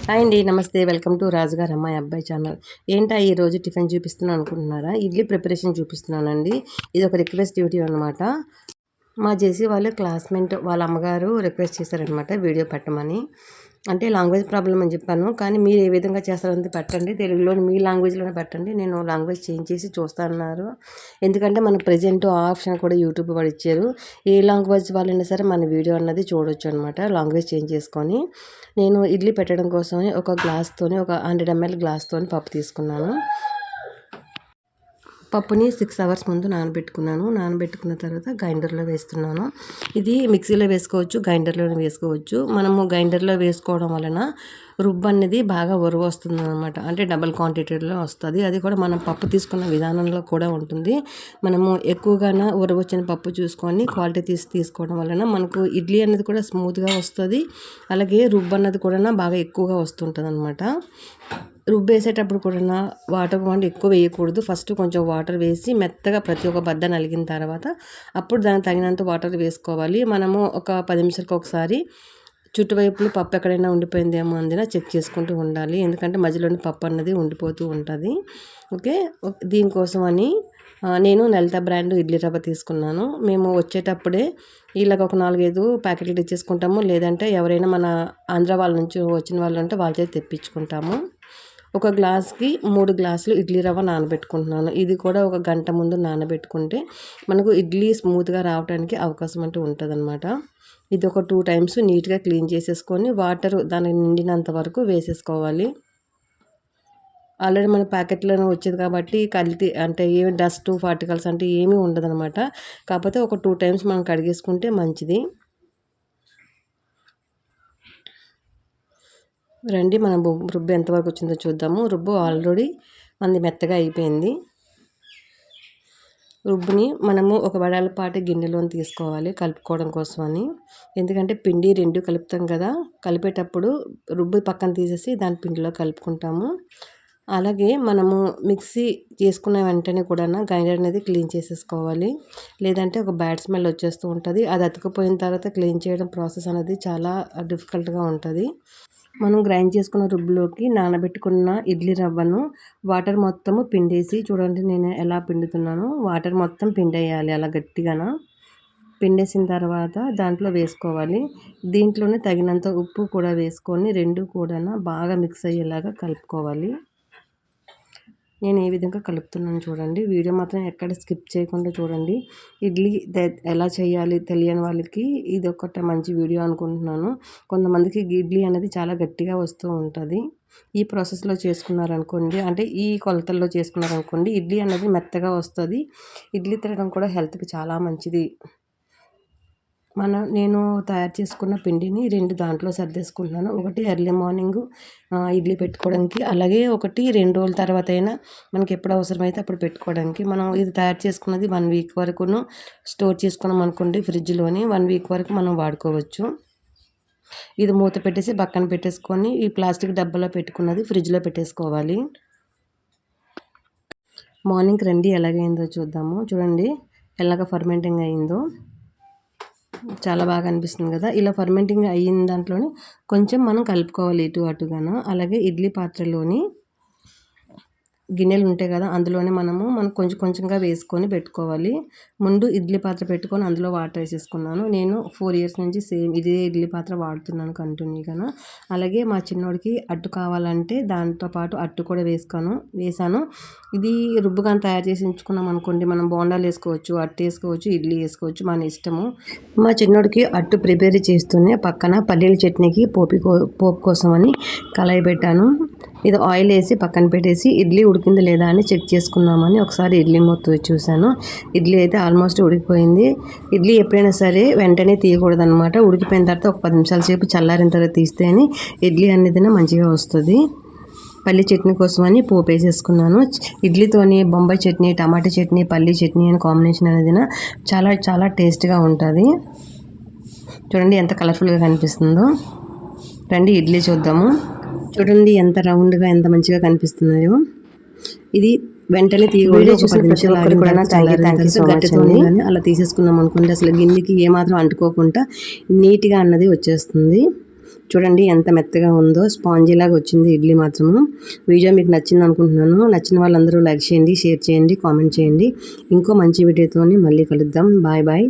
Hi అండి, నమస్తే. Welcome to రాజుగారు అమ్మాయి అబ్బాయి ఛానల్. ఏంటా ఈరోజు టిఫిన్ చూపిస్తున్నాను అనుకుంటున్నారా? ఇడ్లీ ప్రిపరేషన్ చూపిస్తున్నానండి. ఇది ఒక రిక్వెస్ట్ వీడియో అనమాట. మా జేసీ వాళ్ళ క్లాస్మేట్ వాళ్ళ అమ్మగారు రిక్వెస్ట్ చేశారనమాట వీడియో పెట్టమని. అంటే లాంగ్వేజ్ ప్రాబ్లం అని చెప్పాను, కానీ మీరు ఏ విధంగా చేస్తారంటే పెట్టండి, తెలుగులో మీ లాంగ్వేజ్లోనే పెట్టండి, నేను లాంగ్వేజ్ చేంజ్ చేసి చూస్తానన్నారు. ఎందుకంటే మన ప్రజెంట్ ఆప్షన్ కూడా యూట్యూబ్ వాడు ఇచ్చారు, ఏ లాంగ్వేజ్ వాళ్ళైనా సరే మన వీడియో అన్నది చూడొచ్చు అనమాట, లాంగ్వేజ్ చేంజ్ చేసుకొని. నేను ఇడ్లీ పెట్టడం కోసమని ఒక 100 ml గ్లాస్తోని పప్పు తీసుకున్నాను. పప్పుని 6 hours ముందు నానబెట్టుకున్నాను. నానబెట్టుకున్న తర్వాత గ్రైండర్లో వేస్తున్నాను. ఇది మిక్సీలో వేసుకోవచ్చు, గ్రైండర్లోనే వేసుకోవచ్చు. మనము గ్రైండర్లో వేసుకోవడం వలన రుబ్బు అనేది బాగా ఉరువు వస్తుంది అనమాట. అంటే డబల్ క్వాంటిటీలో వస్తుంది. అది కూడా మనం పప్పు తీసుకున్న విధానంలో కూడా ఉంటుంది. మనము ఎక్కువగానే ఉరువు వచ్చిన పప్పు చూసుకొని క్వాలిటీ తీసుకోవడం వలన మనకు ఇడ్లీ అనేది కూడా స్మూత్గా వస్తుంది. అలాగే రుబ్బు అన్నది కూడా బాగా ఎక్కువగా వస్తుంటుంది అనమాట. రుబ్బు వేసేటప్పుడు కూడా వాటర్ ఎక్కువ వేయకూడదు. ఫస్ట్ కొంచెం వాటర్ వేసి మెత్తగా ప్రతి ఒక్క బద్ద నలిగిన తర్వాత అప్పుడు దానికి తగినంత వాటర్ వేసుకోవాలి. మనము ఒక 10 నిమిషాలకు ఒకసారి చుట్టువైపులు పప్పు ఎక్కడైనా ఉండిపోయిందేమో అందున చెక్ చేసుకుంటూ ఉండాలి. ఎందుకంటే మధ్యలోని పప్పు అన్నది ఉండిపోతూ ఉంటుంది. ఓకే, దీనికోసం అని నేను లలిత బ్రాండ్ ఇడ్లీ రవ్వ తీసుకున్నాను. మేము వచ్చేటప్పుడే ఇలాగ ఒక 4-5 ప్యాకెట్లు తెచ్చేసుకుంటాము. లేదంటే ఎవరైనా మన ఆంధ్ర వాళ్ళ నుంచి వచ్చిన వాళ్ళు ఉంటే వాళ్ళ చేతి తెప్పించుకుంటాము. ఒక గ్లాస్కి 3 గ్లాసులు ఇడ్లీ రవ్వ నానబెట్టుకుంటున్నాను. ఇది కూడా ఒక గంట ముందు నానబెట్టుకుంటే మనకు ఇడ్లీ స్మూత్గా రావడానికి అవకాశం అంటూ ఉంటుందన్నమాట. ఇది ఒక 2 times నీట్గా క్లీన్ చేసేసుకొని వాటర్ దానికి నిండినంత వరకు వేసేసుకోవాలి. ఆల్రెడీ మన ప్యాకెట్లోనే వచ్చేది కాబట్టి కల్తీ అంటే ఏమి డస్ట్ పార్టికల్స్ అంటే ఏమీ ఉండదన్నమాట. కాకపోతే ఒక 2 times మనం కడిగేసుకుంటే మంచిది. రండి, మనం రుబ్బు ఎంతవరకు వచ్చిందో చూద్దాము. రుబ్బు ఆల్రెడీ మనది మెత్తగా అయిపోయింది. రుబ్బుని మనము ఒక వడలపాటి గిన్నెలోని తీసుకోవాలి కలుపుకోవడం కోసమని. ఎందుకంటే పిండి 2 కలుపుతాం కదా, కలిపేటప్పుడు రుబ్బు పక్కన తీసేసి దాని పిండిలో కలుపుకుంటాము. అలాగే మనము మిక్సీ చేసుకున్న వెంటనే కూడా గ్రైండర్ అనేది క్లీన్ చేసేసుకోవాలి. లేదంటే ఒక బ్యాడ్ స్మెల్ వచ్చేస్తూ ఉంటుంది. అది అతుకుపోయిన తర్వాత క్లీన్ చేయడం ప్రాసెస్ అనేది చాలా డిఫికల్ట్గా ఉంటుంది. మనం గ్రైండ్ చేసుకున్న రుబ్బులోకి నానబెట్టుకున్న ఇడ్లీ రవ్వను వాటర్ మొత్తము పిండేసి, చూడండి నేను ఎలా పిండుతున్నానో, వాటర్ మొత్తం పిండేయాలి అలా గట్టిగాన. పిండేసిన తర్వాత దాంట్లో వేసుకోవాలి. దీంట్లోనే తగినంత ఉప్పు కూడా వేసుకొని 2 కూడా బాగా మిక్స్ అయ్యేలాగా కలుపుకోవాలి. నేను ఏ విధంగా కలుపుతున్నాను చూడండి. వీడియో మాత్రం ఎక్కడ స్కిప్ చేయకుండా చూడండి. ఇడ్లీ ఎలా చేయాలి తెలియని వాళ్ళకి ఇది ఒకటి మంచి వీడియో అనుకుంటున్నాను. కొంతమందికి ఇడ్లీ అనేది చాలా గట్టిగా వస్తూ ఉంటుంది. ఈ ప్రాసెస్లో చేసుకున్నారనుకోండి, అంటే ఈ కొలతల్లో చేసుకున్నారనుకోండి, ఇడ్లీ అనేది మెత్తగా వస్తుంది. ఇడ్లీ తినడం కూడా హెల్త్కి చాలా మంచిది. నేను తయారు చేసుకున్న పిండిని 2 దాంట్లో సర్దేసుకుంటున్నాను. ఒకటి ఎర్లీ మార్నింగ్ ఇడ్లీ పెట్టుకోవడానికి, అలాగే ఒకటి 2 రోజుల తర్వాత అయినా మనకి ఎప్పుడు అవసరమైతే అప్పుడు పెట్టుకోవడానికి. మనం ఇది తయారు చేసుకున్నది 1 week వరకును స్టోర్ చేసుకున్నాం అనుకోండి ఫ్రిడ్జ్లోని, 1 week వరకు మనం వాడుకోవచ్చు. ఇది మూత పెట్టేసి పక్కన పెట్టేసుకొని ఈ ప్లాస్టిక్ డబ్బాలో పెట్టుకున్నది ఫ్రిడ్జ్లో పెట్టేసుకోవాలి. మార్నింగ్ రండి ఎలాగైందో చూద్దాము. చూడండి ఎలాగ ఫర్మెంటింగ్ అయిందో, చాలా బాగా అనిపిస్తుంది కదా. ఇలా ఫర్మెంటింగ్ అయిన దాంట్లోని కొంచెం మనం కలుపుకోవాలి ఇటు అటుగాను. అలాగే ఇడ్లీ పాత్రలోని గిన్నెలు ఉంటాయి కదా, అందులోనే మనం కొంచెం కొంచెంగా వేసుకొని పెట్టుకోవాలి. ముందు ఇడ్లీ పాత్ర పెట్టుకొని అందులో వాటర్ వేసేసుకున్నాను. నేను 4 years నుంచి సేమ్ ఇదే ఇడ్లీ పాత్ర వాడుతున్నాను కంటిన్యూగా. అలాగే మా చిన్నోడికి అట్టు కావాలంటే దాంతోపాటు అట్టు కూడా వేసాను. ఇది రుబ్బుగాని తయారు చేసి ఉంచుకున్నాం అనుకోండి, మనం బోండాలు వేసుకోవచ్చు, అట్టు వేసుకోవచ్చు, ఇడ్లీ వేసుకోవచ్చు, మన ఇష్టము. మా చిన్నోడికి అట్టు ప్రిపేర్ చేస్తూనే పక్కన పల్లీల చట్నీకి పోపు కోసమని కళాయి పెట్టాను. ఇది ఆయిల్ వేసి పక్కన పెట్టేసి ఇడ్లీ ఉడికింది లేదా అని చెక్ చేసుకుందామని ఒకసారి ఇడ్లీ మొత్తం చూశాను. ఇడ్లీ అయితే ఆల్మోస్ట్ ఉడికిపోయింది. ఇడ్లీ ఎప్పుడైనా సరే వెంటనే తీయకూడదనమాట. ఉడికిపోయిన తర్వాత ఒక 10 నిమిషాల సేపు చల్లారిన తర్వాత తీస్తేనే ఇడ్లీ అనేది మంచిగా వస్తుంది. పల్లి చట్నీ కోసమని పోపు వేసేసుకున్నాను. ఇడ్లీతోని బొంబాయి చట్నీ, టమాటా చట్నీ, పల్లి చట్నీ అని కాంబినేషన్ అనేది చాలా చాలా టేస్ట్గా ఉంటుంది. చూడండి ఎంత కలర్ఫుల్గా కనిపిస్తుందో. రండి ఇడ్లీ చూద్దాము. చూడండి ఎంత రౌండ్గా ఎంత మంచిగా కనిపిస్తున్నాయో. ఇది వెంటనే తీయకూడదు. ఒక 10 నిమిషాలు గట్టితోని అలా తీసేసుకున్నాం అనుకోండి, అసలు గిన్నెకి ఏమాత్రం అంటుకోకుండా నీట్గా అన్నది వచ్చేస్తుంది. చూడండి ఎంత మెత్తగా ఉందో, స్పాంజీ లాగా వచ్చింది ఇడ్లీ మాత్రము. వీడియో మీకు నచ్చింది అనుకుంటున్నాను. నచ్చిన వాళ్ళందరూ లైక్ చేయండి, షేర్ చేయండి, కామెంట్ చేయండి. ఇంకో మంచి వీడియోతోని మళ్ళీ కలుద్దాం. Bye bye.